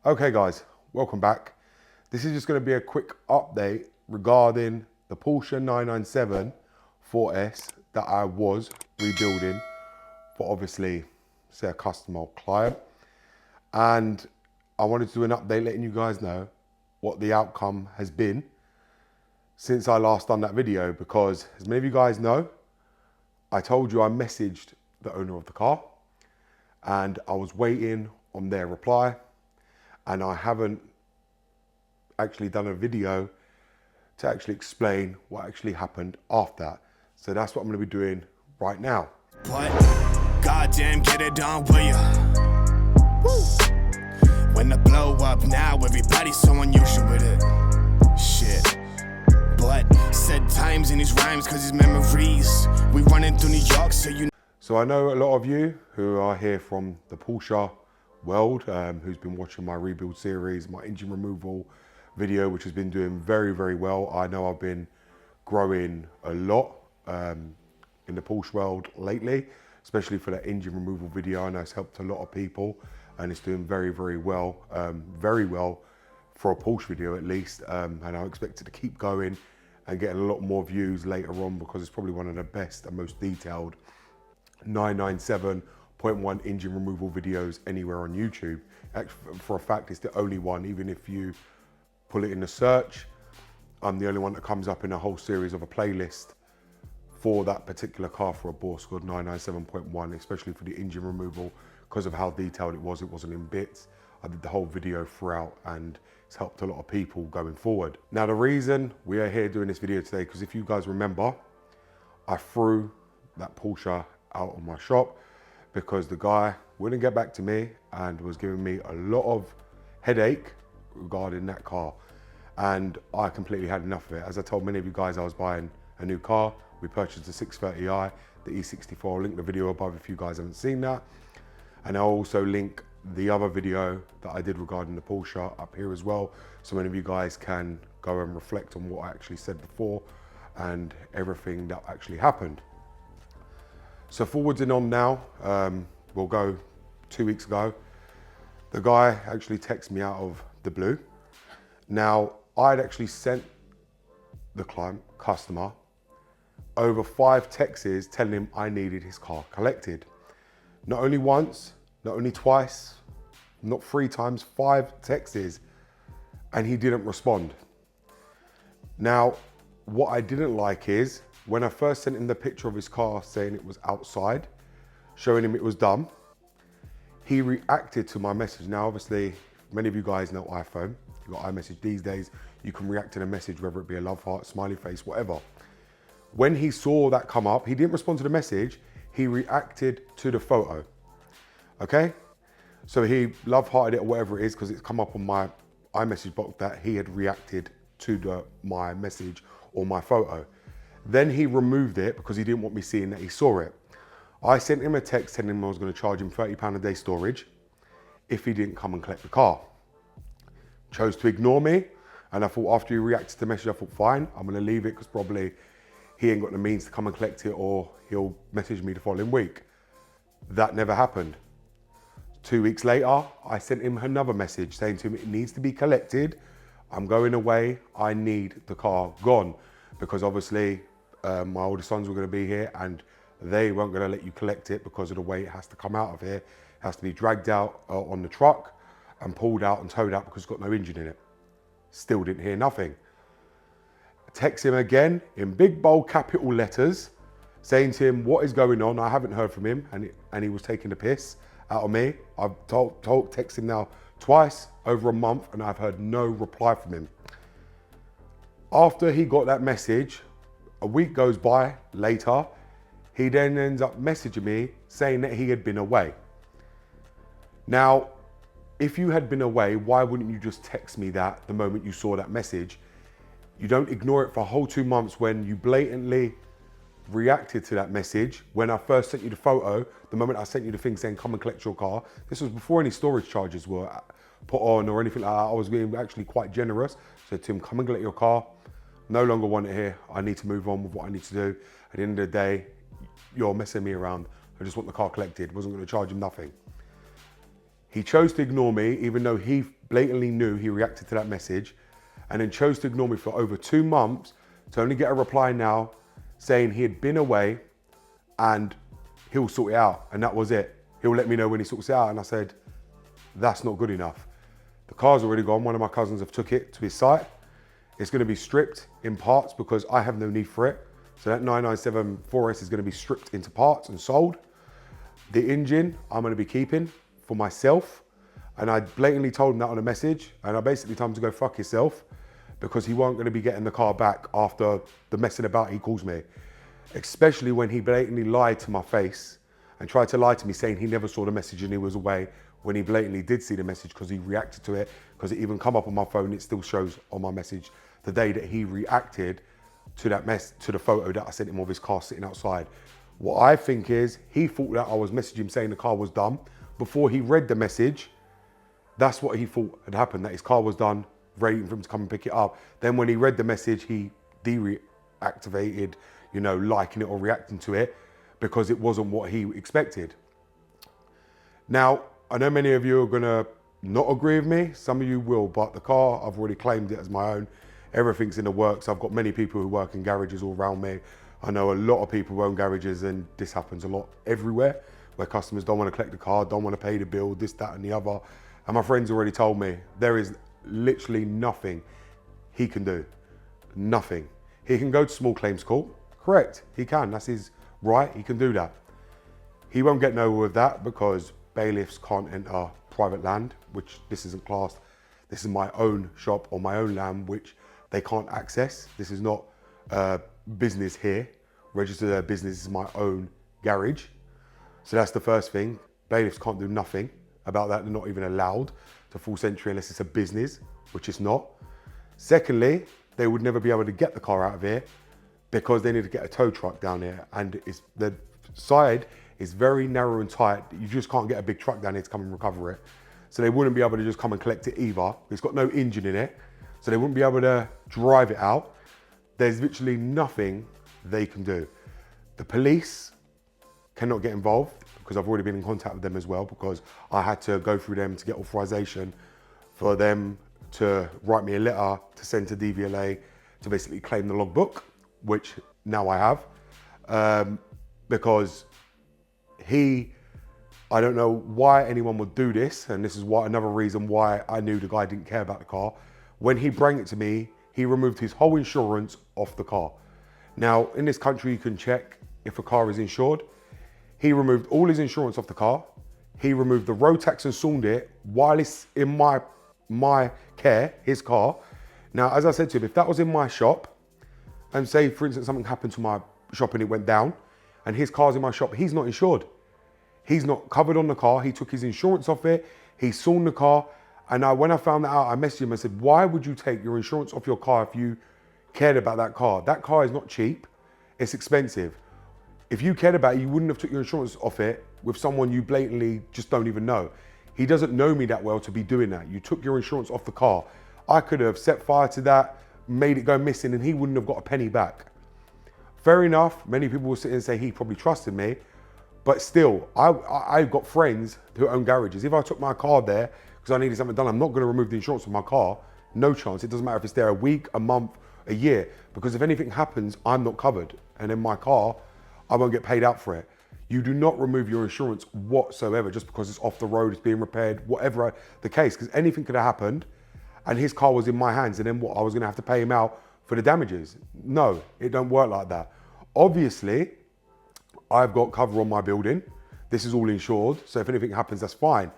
Okay guys, welcome back. This is just going to be a quick update regarding the Porsche 997 Forte that I was rebuilding for obviously say a customer or client. And I wanted to do an update letting you guys know what the outcome has been since I last done that video, because as many of you guys know, I told you I messaged the owner of the car and I was waiting on their reply. And I haven't actually done a video to actually explain what actually happened after that. So that's what I'm going to be doing right now. What? Goddamn, get it done, will ya? Woo. When the blow up now, everybody's so unusual with it. Shit. But said times in his rhymes, cause his memories. We running through New York, so you. So I know a lot of you who are here from the Porsche world, who's been watching my rebuild series, my engine removal video, which has been doing very, very well. I know I've been growing a lot in the Porsche world lately, especially for that engine removal video. I know it's helped a lot of people and it's doing very, very well for a Porsche video at least. And I expect it to keep going and getting a lot more views later on, because it's probably one of the best and most detailed 997.1 engine removal videos anywhere on YouTube. Actually, for a fact, it's the only one. Even if you pull it in the search, I'm the only one that comes up in a whole series of a playlist for that particular car for a PORSCHE 997.1, especially for the engine removal, because of how detailed it was. It wasn't in bits. I did the whole video throughout and it's helped a lot of people going forward. Now, the reason we are here doing this video today, because if you guys remember, I threw that Porsche out of my shop because the guy wouldn't get back to me and was giving me a lot of headache regarding that car. And I completely had enough of it. As I told many of you guys, I was buying a new car. We purchased the 630i, the E64. I'll link the video above if you guys haven't seen that. And I'll also link the other video that I did regarding the Porsche up here as well, so many of you guys can go and reflect on what I actually said before and everything that actually happened. So forwards and on now, we'll go 2 weeks ago. The guy actually texted me out of the blue. Now, I'd actually sent the customer over 5 texts telling him I needed his car collected. Not only once, not only twice, not 3 times, 5 texts, and he didn't respond. Now, what I didn't like is, when I first sent him the picture of his car saying it was outside, showing him it was done, he reacted to my message. Now, obviously, many of you guys know iPhone. You've got iMessage these days. You can react to the message, whether it be a love heart, smiley face, whatever. When he saw that come up, he didn't respond to the message. He reacted to the photo, okay? So he love hearted it or whatever it is, because it's come up on my iMessage box that he had reacted to my message or my photo. Then he removed it because he didn't want me seeing that he saw it. I sent him a text telling him I was going to charge him £30 a day storage if he didn't come and collect the car. Chose to ignore me, and I thought after he reacted to the message, I thought fine, I'm going to leave it because probably he ain't got the means to come and collect it, or he'll message me the following week. That never happened. 2 weeks later, I sent him another message saying to him it needs to be collected. I'm going away, I need the car gone, because obviously my older sons were going to be here and they weren't going to let you collect it because of the way it has to come out of here. It has to be dragged out on the truck and pulled out and towed out because it's got no engine in it. Still didn't hear nothing. Text him again in big bold capital letters saying to him what is going on. I haven't heard from him, and he was taking the piss out of me. I've texted him now twice over a month and I've heard no reply from him. After he got that message, a week goes by later, he then ends up messaging me saying that he had been away. Now, if you had been away, why wouldn't you just text me that the moment you saw that message? You don't ignore it for a whole 2 months when you blatantly reacted to that message. When I first sent you the photo, the moment I sent you the thing saying come and collect your car, this was before any storage charges were put on or anything like that. I was being actually quite generous. Said to him, come and collect your car. No longer want it here. I need to move on with what I need to do. At the end of the day, you're messing me around. I just want the car collected. Wasn't going to charge him nothing. He chose to ignore me, even though he blatantly knew he reacted to that message and then chose to ignore me for over 2 months to only get a reply now saying he had been away and he'll sort it out. And that was it. He'll let me know when he sorts it out. And I said, that's not good enough. The car's already gone. One of my cousins have took it to his site. It's going to be stripped in parts because I have no need for it. So that 997 4S is going to be stripped into parts and sold. The engine I'm going to be keeping for myself. And I blatantly told him that on a message. And I basically told him to go fuck himself because he wasn't going to be getting the car back after the messing about he calls me. Especially when he blatantly lied to my face and tried to lie to me saying he never saw the message and he was away, when he blatantly did see the message because he reacted to it, because it even come up on my phone. It still shows on my message the day that he reacted to that to the photo that I sent him of his car sitting outside. What I think is he thought that I was messaging him saying the car was done. Before he read the message, that's what he thought had happened, that his car was done, waiting for him to come and pick it up. Then when he read the message, he deactivated, you know, liking it or reacting to it because it wasn't what he expected. Now, I know many of you are gonna not agree with me. Some of you will, but the car, I've already claimed it as my own. Everything's in the works. I've got many people who work in garages all around me. I know a lot of people who own garages, and this happens a lot everywhere, where customers don't want to collect the car, don't want to pay the bill, this, that, and the other. And my friends already told me there is literally nothing he can do. Nothing. He can go to small claims court. Correct, he can. That's his right. He can do that. He won't get nowhere with that because bailiffs can't enter private land, which this isn't classed. This is my own shop or my own land, which they can't access. This is not business here. Register their business is my own garage. So that's the first thing. Bailiffs can't do nothing about that. They're not even allowed to force entry unless it's a business, which it's not. Secondly, they would never be able to get the car out of here because they need to get a tow truck down here, and the side is very narrow and tight. You just can't get a big truck down here to come and recover it. So they wouldn't be able to just come and collect it either. It's got no engine in it, so they wouldn't be able to drive it out. There's literally nothing they can do. The police cannot get involved because I've already been in contact with them as well, because I had to go through them to get authorization for them to write me a letter to send to DVLA to basically claim the logbook, which now I have, because I don't know why anyone would do this, and this is another reason why I knew the guy didn't care about the car. When he brought it to me, he removed his whole insurance off the car. Now, in this country, you can check if a car is insured. He removed all his insurance off the car. He removed the road tax and sold it while it's in my care, his car. Now, as I said to him, if that was in my shop, and say, for instance, something happened to my shop and it went down, and his car's in my shop, he's not insured. He's not covered on the car. He took his insurance off it. He sold the car. And when I found that out, I messaged him and said, why would you take your insurance off your car if you cared about that car? That car is not cheap. It's expensive. If you cared about it, you wouldn't have took your insurance off it with someone you blatantly just don't even know. He doesn't know me that well to be doing that. You took your insurance off the car. I could have set fire to that, made it go missing, and he wouldn't have got a penny back. Fair enough. Many people will sit and say he probably trusted me, but still, I've got friends who own garages. If I took my car there because I needed something done, I'm not going to remove the insurance from my car. No chance. It doesn't matter if it's there a week, a month, a year, because if anything happens, I'm not covered. And in my car, I won't get paid out for it. You do not remove your insurance whatsoever just because it's off the road, it's being repaired, whatever the case, because anything could have happened and his car was in my hands, and then what, I was gonna have to pay him out for the damages? No, it don't work like that. Obviously, I've got cover on my building. This is all insured, so if anything happens, that's fine.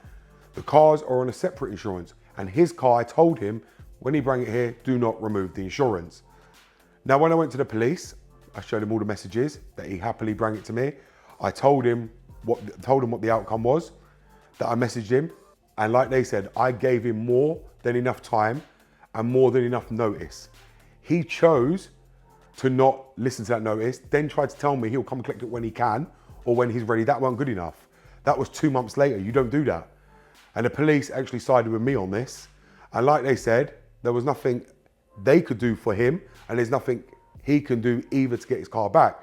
The cars are on a separate insurance, and his car, I told him, when he brought it here, do not remove the insurance. Now, when I went to the police, I showed him all the messages that he happily brought it to me. I told him what the outcome was, that I messaged him, and like they said, I gave him more than enough time and more than enough notice. He chose to not listen to that notice, then tried to tell me he'll come collect it when he can or when he's ready. That wasn't good enough. That was 2 months later. You don't do that. And the police actually sided with me on this. And like they said, there was nothing they could do for him, and there's nothing he can do either to get his car back.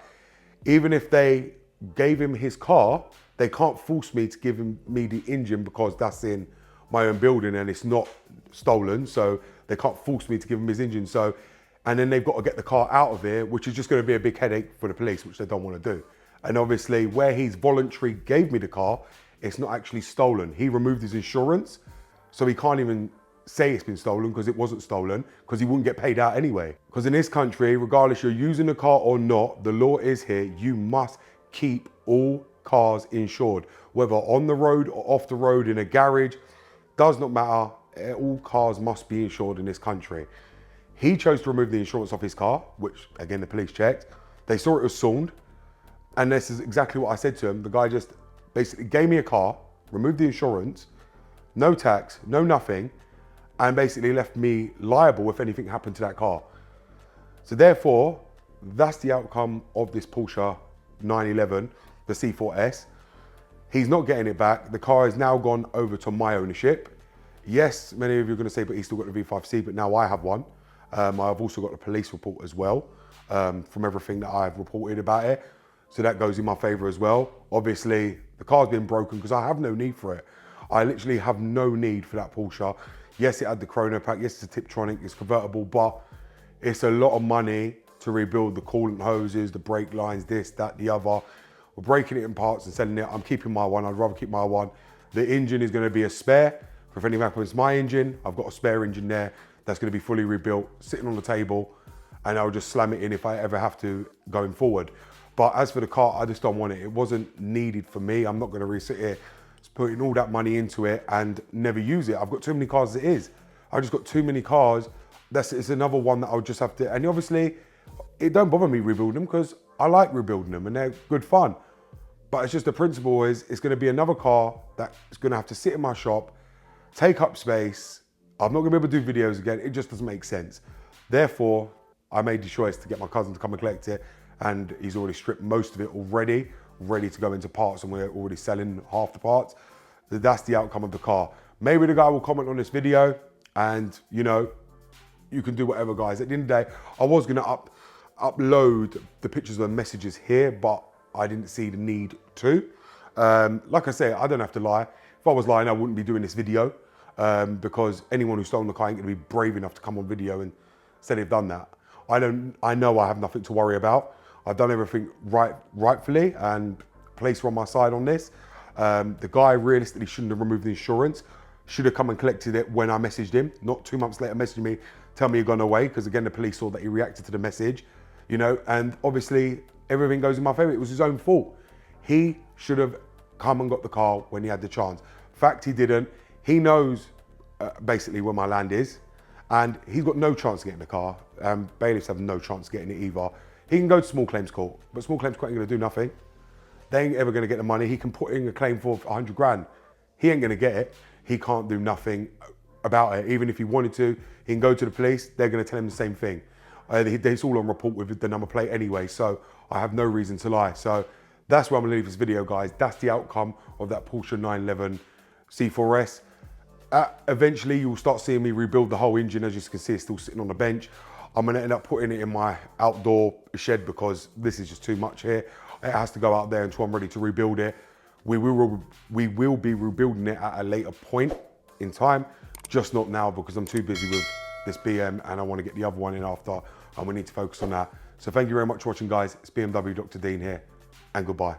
Even if they gave him his car, they can't force me to give me the engine because that's in my own building and it's not stolen, so they can't force me to give him his engine. So, and then they've got to get the car out of here, which is just going to be a big headache for the police, which they don't want to do. And obviously, where he's voluntary gave me the car, it's not actually stolen. He removed his insurance, so he can't even say it's been stolen because it wasn't stolen, because he wouldn't get paid out anyway. Because in this country, regardless you're using the car or not, the law is here, you must keep all cars insured, whether on the road or off the road, in a garage, does not matter. All cars must be insured in this country. He chose to remove the insurance off his car, which again, the police checked. They saw it was sold. And this is exactly what I said to him. The guy just basically gave me a car, removed the insurance, no tax, no nothing, and basically left me liable if anything happened to that car. So therefore, that's the outcome of this Porsche 911, the C4S. He's not getting it back. The car has now gone over to my ownership. Yes, many of you are going to say, but he's still got the V5C, but now I have one. I've also got a police report as well, from everything that I've reported about it. So that goes in my favor as well. Obviously, the car's been broken because I have no need for it. I literally have no need for that Porsche. Yes, it had the chrono pack. Yes, it's a Tiptronic, it's convertible, but it's a lot of money to rebuild the coolant hoses, the brake lines, this, that, the other. We're breaking it in parts and selling it. I'm keeping my one. I'd rather keep my one. The engine is going to be a spare. If anything happens to my engine, I've got a spare engine there that's going to be fully rebuilt, sitting on the table, and I'll just slam it in if I ever have to going forward. But as for the car, I just don't want it. It wasn't needed for me. I'm not going to sit here putting all that money into it and never use it. I've got too many cars as it is. I just got too many cars. It's another one that I'll just have to, and obviously it don't bother me rebuilding them because I like rebuilding them and they're good fun. But it's just the principle is it's going to be another car that's going to have to sit in my shop, take up space. I'm not going to be able to do videos again. It just doesn't make sense. Therefore, I made the choice to get my cousin to come and collect it, and he's already stripped most of it already, ready to go into parts, and we're already selling half the parts. That's the outcome of the car. Maybe the guy will comment on this video, and you know, you can do whatever, guys. At the end of the day, I was going to upload the pictures and messages here, but I didn't see the need to. Like I say, I don't have to lie. If I was lying, I wouldn't be doing this video, because anyone who's stolen the car ain't going to be brave enough to come on video and say they've done that. I know I have nothing to worry about. I've done everything rightfully, and police are on my side on this. The guy realistically shouldn't have removed the insurance. Should have come and collected it when I messaged him, not 2 months later messaging me, tell me he'd gone away, because again, the police saw that he reacted to the message, you know, and obviously everything goes in my favor. It was his own fault. He should have come and got the car when he had the chance. Fact, he didn't. He knows basically where my land is, and he's got no chance of getting the car. Bailiffs have no chance of getting it either. He can go to small claims court, but small claims court ain't gonna do nothing. They ain't ever gonna get the money. He can put in a claim for 100 grand. He ain't gonna get it. He can't do nothing about it. Even if he wanted to, he can go to the police. They're gonna tell him the same thing. It's all on report with the number plate anyway, so I have no reason to lie. So that's where I'm gonna leave this video, guys. That's the outcome of that Porsche 911 C4S. Eventually, you'll start seeing me rebuild the whole engine. As you can see, it's still sitting on the bench. I'm gonna end up putting it in my outdoor shed because this is just too much here. It has to go out there until I'm ready to rebuild it. We will be rebuilding it at a later point in time, just not now because I'm too busy with this BM and I want to get the other one in after, and we need to focus on that. So thank you very much for watching, guys. It's BMW Dr. Dean here, and goodbye.